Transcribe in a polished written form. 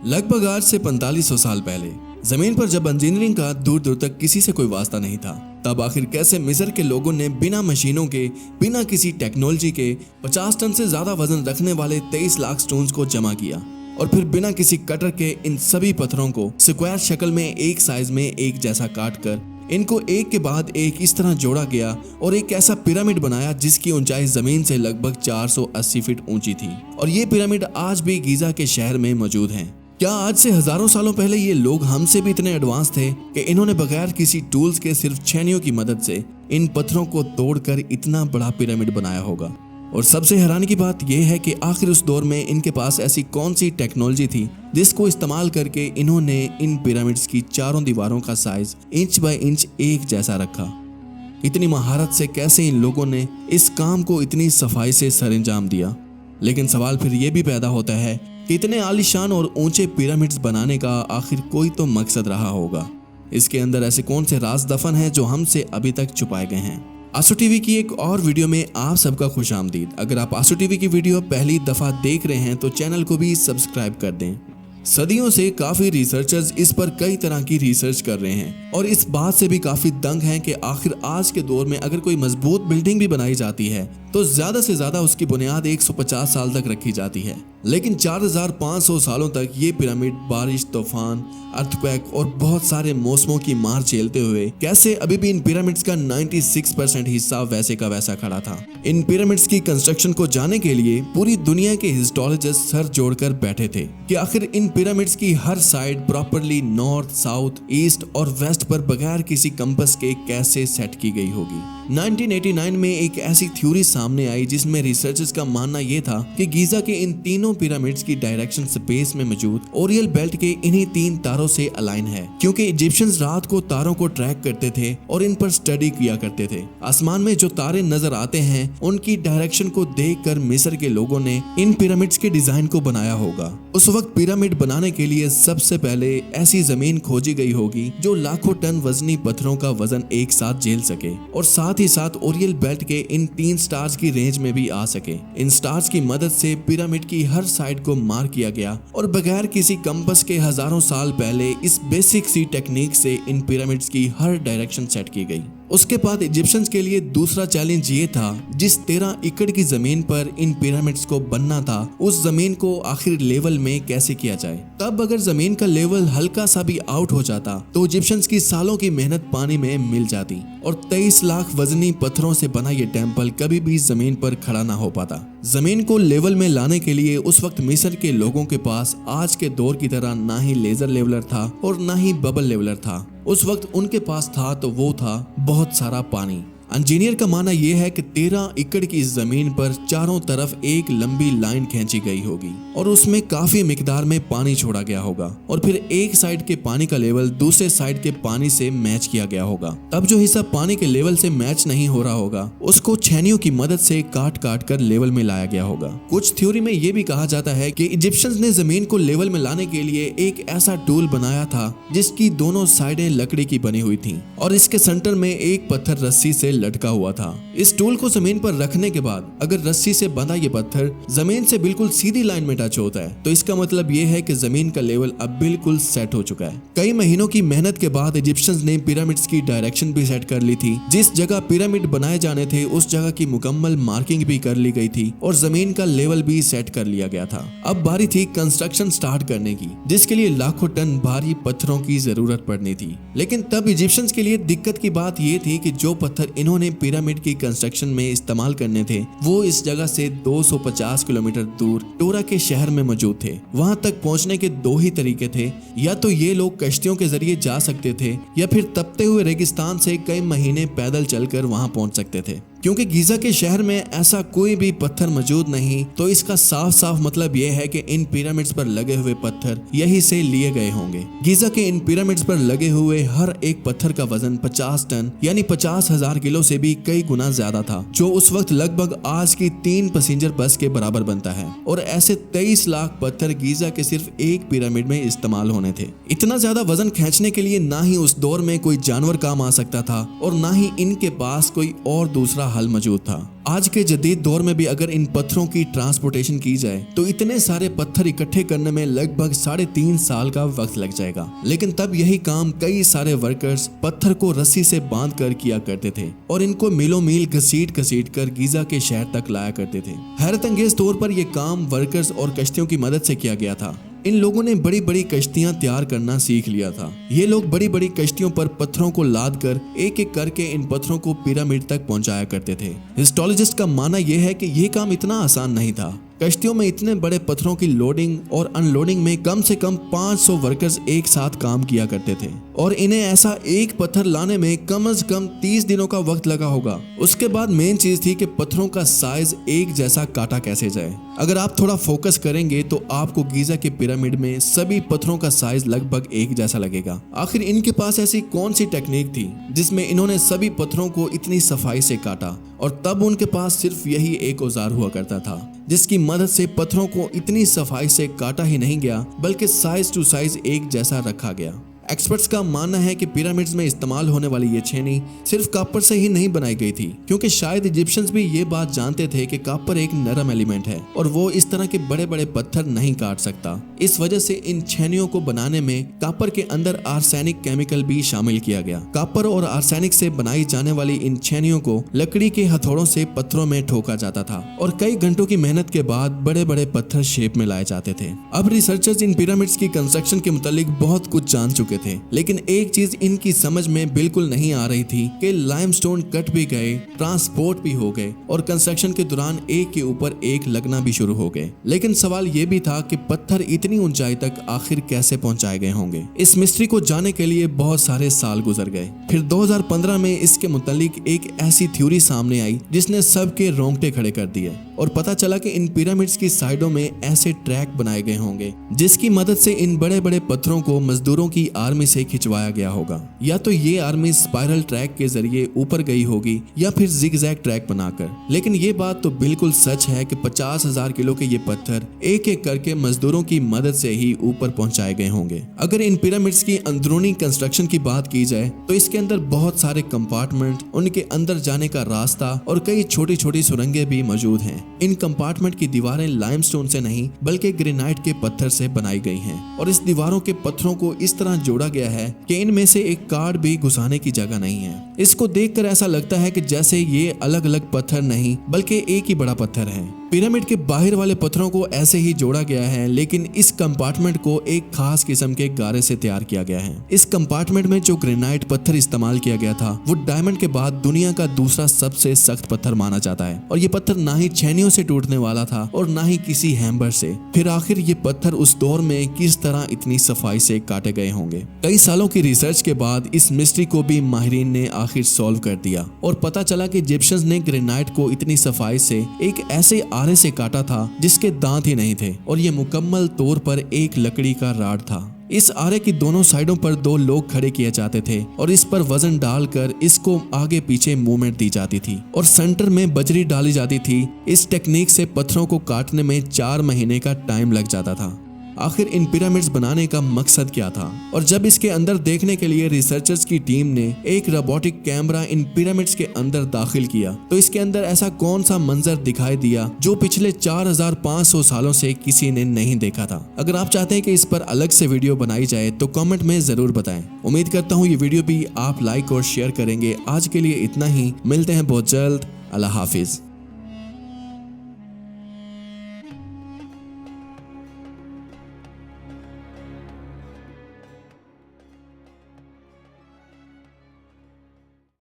लगभग आज से 4500 साल पहले जमीन पर जब इंजीनियरिंग का दूर दूर तक किसी से कोई वास्ता नहीं था, तब आखिर कैसे मिस्र के लोगों ने बिना मशीनों के, बिना किसी टेक्नोलॉजी के 50 टन से ज्यादा वजन रखने वाले 23 लाख स्टोन्स को जमा किया और फिर बिना किसी कटर के इन सभी पत्थरों को स्क्वायर शक्ल में एक साइज में एक जैसा काट कर इनको एक के बाद एक इस तरह जोड़ा गया और एक ऐसा पिरामिड बनाया जिसकी ऊंचाई जमीन से लगभग 480 फीट ऊंची थी। और ये पिरामिड आज भी गीजा के शहर में मौजूद हैं। क्या आज से हजारों सालों पहले ये लोग हमसे भी इतने एडवांस थे कि इन्होंने बगैर किसी टूल्स के सिर्फ छेनियों की मदद से इन पत्थरों को तोड़कर इतना बड़ा पिरामिड बनाया होगा। और सबसे हैरानी की बात यह है कि आखिर उस दौर में इनके पास ऐसी कौन सी टेक्नोलॉजी थी जिसको इस्तेमाल करके इन्होंने इन पिरामिड्स की चारों दीवारों का साइज इंच बाय इंच एक जैसा रखा। इतनी महारत से कैसे इन लोगों ने इस काम को इतनी सफाई से सरअंजाम दिया। लेकिन सवाल फिर ये भी पैदा होता है कि इतने आलीशान और ऊंचे पिरामिड्स बनाने का आखिर कोई तो मकसद रहा होगा। इसके अंदर ऐसे कौन से राज दफन हैं जो हमसे अभी तक छुपाए गए हैं। आंसू टीवी की एक और वीडियो में आप सबका खुशामदीद। अगर आप आंसू टीवी की वीडियो पहली दफा देख रहे हैं तो चैनल को भी सब्सक्राइब कर दें। सदियों से काफी रिसर्चर्स इस पर कई तरह की रिसर्च कर रहे हैं और इस बात से भी काफी दंग हैं कि आखिर आज के दौर में अगर कोई मजबूत बिल्डिंग भी बनाई जाती है तो ज्यादा से ज्यादा उसकी बुनियाद 150 साल तक रखी जाती है, लेकिन 4500 सालों तक ये पिरामिड बारिश, तूफान, अर्थक्वेक और बहुत सारे मौसमों की मार झेलते हुए कैसे अभी भी इन पिरामिड्स का 96% हिस्सा वैसे का वैसा खड़ा था। इन पिरामिड्स की कंस्ट्रक्शन को जानने के लिए पूरी दुनिया के हिस्टोलॉजिस्ट सर जोड़कर बैठे थे कि आखिर इन पिरामिड्स की हर side properly north, south, east और वेस्ट पर बगैर किसी कंपास के कैसे सेट की गई होगी। 1989 में एक ऐसी थ्योरी सामने आई जिसमें रिसर्चर्स का मानना यह था कि गीजा के इन तीनों पिरामिड्स की डायरेक्शन स्पेस में मौजूद ओरियल बेल्ट के इन्हीं 3 तारों से अलाइन है, क्योंकि इजिप्शियंस रात को तारों को ट्रैक करते थे और इन पर स्टडी किया करते थे। आसमान में जो तारे नजर आते हैं उनकी डायरेक्शन को देखकर मिस्र के लोगों ने इन पिरामिड्स के डिजाइन को बनाया होगा। उस वक्त पिरामिड बनाने के लिए सबसे पहले ऐसी जमीन खोजी गई होगी जो लाखों टन वजनी पत्थरों का वजन एक साथ झेल सके और साथ ही साथ ओरियल बेल्ट के इन 3 स्टार्स की रेंज में भी आ सके। इन स्टार्स की मदद से पिरामिड की हर साइड को मार्क किया गया और बगैर किसी कंपास के हजारों साल पहले इस बेसिक सी टेक्निक से इन पिरामिड्स की हर डायरेक्शन सेट की गई। उसके बाद इजिप्शियंस के लिए दूसरा चैलेंज ये था, जिस 13 एकड़ की जमीन पर इन पिरामिड्स को बनना था उस जमीन को आखिर लेवल में कैसे किया जाए। तब अगर जमीन का लेवल हल्का सा भी आउट हो जाता तो इजिप्शियंस की सालों की मेहनत पानी में मिल जाती और 23 लाख वजनी पत्थरों से बना ये टेम्पल कभी भी जमीन पर खड़ा ना हो पाता। जमीन को लेवल में लाने के लिए उस वक्त मिस्र के लोगों के पास आज के दौर की तरह ना ही लेजर लेवलर था और ना ही बबल लेवलर था। उस वक्त उनके पास था तो वो था बहुत सारा पानी। इंजीनियर का मानना यह है कि 13 एकड़ की इस जमीन पर चारों तरफ एक लंबी लाइन खींची गई होगी और उसमें काफी मिकदार में पानी छोड़ा गया होगा और फिर एक साइड के पानी का लेवल दूसरे साइड के पानी से मैच किया गया होगा। तब जो हिस्सा पानी के लेवल से मैच नहीं हो रहा होगा उसको छेनियों की मदद से काट काट कर लेवल में लाया गया होगा। कुछ थ्योरी में यह भी कहा जाता है कि इजिप्शियंस ने जमीन को लेवल में लाने के लिए एक ऐसा टूल बनाया था जिसकी दोनों साइडें लकड़ी की बनी हुई थी और इसके सेंटर में एक पत्थर रस्सी से लटका हुआ था। इस टूल को जमीन पर रखने के बाद अगर रस्सी से बंधा ये पत्थर जमीन से बिल्कुल सीधी लाइन में टच होता है तो इसका मतलब ये है कि जमीन का लेवल अब बिल्कुल सेट हो चुका है। कई महीनों की मेहनत के बाद इजिप्शियंस ने पिरामिड्स की डायरेक्शन भी सेट कर ली थी। जिस जगह पिरामिड बनाए जाने थे उस जगह की मुकम्मल मार्किंग भी कर ली गई थी और जमीन का लेवल भी सेट कर लिया गया था। अब बारी थी कंस्ट्रक्शन स्टार्ट करने की, जिसके लिए लाखों टन भारी पत्थरों की जरूरत पड़नी थी। लेकिन तब इजिप्शियंस के लिए दिक्कत की बात यह थी कि जो पत्थर इन्होंने पिरामिड की कंस्ट्रक्शन में इस्तेमाल करने थे वो इस जगह से 250 किलोमीटर दूर टोरा के शहर में मौजूद थे। वहां तक पहुंचने के 2 ही तरीके थे, या तो ये लोग कश्तियों के जरिए जा सकते थे या फिर तपते हुए रेगिस्तान से कई महीने पैदल चलकर वहां पहुंच सकते थे। क्योंकि गीजा के शहर में ऐसा कोई भी पत्थर मौजूद नहीं तो इसका साफ साफ मतलब यह है कि इन पिरामिड्स पर लगे हुए पत्थर यहीं से लिए गए होंगे। गीजा के इन पिरामिड्स पर लगे हुए हर एक पत्थर का वजन 50 टन यानी 50,000 किलो से भी कई गुना ज्यादा था, जो उस वक्त लगभग आज की 3 पैसेंजर बस के बराबर बनता है। और ऐसे 23 लाख पत्थर गीजा के सिर्फ एक पिरामिड में इस्तेमाल होने थे। इतना ज्यादा वजन खींचने के लिए ना ही उस दौर में कोई जानवर काम आ सकता था और ना ही इनके पास कोई और दूसरा हल मौजूद था। आज के जदीद दौर में भी अगर इन पत्थरों की ट्रांसपोर्टेशन की जाए तो इतने सारे पत्थर इकट्ठे करने में लगभग 3.5 साल का वक्त लग जाएगा। लेकिन तब यही काम कई सारे वर्कर्स पत्थर को रस्सी से बांध कर किया करते थे और इनको मीलों मील घसीट कर गीजा के शहर तक लाया करते थे। हैरत अंगेज तौर पर यह काम वर्कर्स और कश्तियों की मदद से किया गया था। इन लोगों ने बड़ी बड़ी कश्तियां तैयार करना सीख लिया था। ये लोग बड़ी बड़ी कश्तियों पर पत्थरों को लाद कर एक एक करके इन पत्थरों को पिरामिड तक पहुंचाया करते थे। हिस्टोलॉजिस्ट का मानना यह है कि यह काम इतना आसान नहीं था। कश्तियों में इतने बड़े पत्थरों की लोडिंग और अनलोडिंग में कम से कम 500 वर्कर्स एक साथ काम किया करते थे और इन्हें ऐसा एक पत्थर लाने में कम से कम 30 दिनों का वक्त लगा होगा। उसके बाद मेन चीज थी कि पत्थरों का साइज एक जैसा काटा कैसे जाए। अगर आप थोड़ा फोकस करेंगे तो आपको गीजा के पिरामिड में सभी पत्थरों का साइज लगभग एक जैसा लगेगा। आखिर इनके पास ऐसी कौन सी टेक्निक थी जिसमें इन्होंने सभी पत्थरों को इतनी सफाई से काटा, और तब उनके पास सिर्फ यही एक औजार हुआ करता था जिसकी मदद से पत्थरों को इतनी सफाई से काटा ही नहीं गया बल्कि साइज टू साइज एक जैसा रखा गया। एक्सपर्ट्स का मानना है कि पिरामिड्स में इस्तेमाल होने वाली ये छेनी सिर्फ कॉपर से ही नहीं बनाई गई थी, क्योंकि शायद इजिप्शियंस भी ये बात जानते थे कि कॉपर एक नरम एलिमेंट है और वो इस तरह के बड़े बड़े पत्थर नहीं काट सकता। इस वजह से इन छेनियों को बनाने में कॉपर के अंदर आर्सेनिक केमिकल भी शामिल किया गया। कॉपर और आर्सेनिक से बनाई जाने वाली इन छेनियों को लकड़ी के हथौड़ों से पत्थरों में ठोका जाता था और कई घंटों की मेहनत के बाद बड़े बड़े पत्थर शेप में लाए जाते थे। अब रिसर्चर्स इन पिरामिड्स की कंस्ट्रक्शन के मुतालिक बहुत कुछ जान चुके थे, लेकिन एक चीज इनकी समझ में बिल्कुल नहीं आ रही थी कि लाइमस्टोन कट भी गए, ट्रांसपोर्ट भी हो गए और कंस्ट्रक्शन के दौरान एक के ऊपर एक लगना भी शुरू हो गए। लेकिन सवाल यह भी था कि पत्थर इतनी ऊंचाई तक आखिर कैसे पहुंचाए गए होंगे। इस मिस्ट्री को जानने के लिए बहुत सारे साल गुजर गए। फिर 2015 में इसके मुतालिक एक ऐसी थ्योरी सामने आई जिसने सबके रोंगटे खड़े कर दिए और पता चला कि इन पिरामिड्स की साइडों में ऐसे ट्रैक बनाए गए होंगे जिसकी मदद से इन बड़े बड़े पत्थरों को मजदूरों की आर्मी से खिंचवाया गया होगा। या तो ये आर्मी स्पाइरल ट्रैक के जरिए ऊपर गई होगी या फिर जिगजैग ट्रैक बनाकर। लेकिन ये बात तो बिल्कुल सच है कि 50,000 किलो के ये पत्थर एक एक करके मजदूरों की मदद से ही ऊपर पहुंचाए गए होंगे। अगर इन पिरामिड्स की अंदरूनी कंस्ट्रक्शन की बात की जाए तो इसके अंदर बहुत सारे कंपार्टमेंट, उनके अंदर जाने का रास्ता और कई छोटी छोटी सुरंगें भी मौजूद हैं। इन कंपार्टमेंट की दीवारें लाइमस्टोन से नहीं बल्कि ग्रेनाइट के पत्थर से बनाई गई हैं और इस दीवारों के पत्थरों को इस तरह जोड़ा गया है कि इनमें से एक कार्ड भी घुसाने की जगह नहीं है। इसको देखकर ऐसा लगता है कि जैसे ये अलग अलग पत्थर नहीं बल्कि एक ही बड़ा पत्थर है। पिरामिड के बाहर वाले पत्थरों को ऐसे ही जोड़ा गया है, लेकिन इस कंपार्टमेंट को एक खास किस्म के गारे से तैयार किया गया है। इस कंपार्टमेंट में जो ग्रेनाइट पत्थर इस्तेमाल किया गया था वो डायमंड के बाद दुनिया का दूसरा सबसे सख्त पत्थर माना जाता है और ये पत्थर ना ही छेनियों से टूटने वाला था और ना ही किसी हैमर से। फिर आखिर ये पत्थर उस दौर में किस तरह इतनी सफाई से काटे गए होंगे। कई सालों की रिसर्च के बाद इस मिस्ट्री को भी माहिरीन ने आखिर सॉल्व कर दिया और पता चला कि इजिप्शियंस ने ग्रेनाइट को इतनी सफाई से एक ऐसे आरे से काटा था जिसके दांत ही नहीं थे और ये मुकम्मल तौर पर एक लकड़ी का राड था। इस आरे की दोनों साइडों पर 2 लोग खड़े किए जाते थे और इस पर वजन डालकर इसको आगे पीछे मूवमेंट दी जाती थी और सेंटर में बजरी डाली जाती थी। इस टेक्निक से पत्थरों को काटने में 4 महीने का टाइम लग जाता था। आखिर इन पिरामिड्स बनाने का मकसद क्या था? और जब इसके अंदर देखने के लिए रिसर्चर्स की टीम ने एक रोबोटिक कैमरा इन पिरामिड्स के अंदर दाखिल किया तो इसके अंदर ऐसा कौन सा मंजर दिखाई दिया जो पिछले 4500 सालों से किसी ने नहीं देखा था। अगर आप चाहते हैं कि इस पर अलग से वीडियो बनाई जाए तो कमेंट में जरूर बताएं। उम्मीद करता हूँ ये वीडियो भी आप लाइक और शेयर करेंगे। आज के लिए इतना ही, मिलते हैं बहुत जल्द। अल्लाह हाफिज।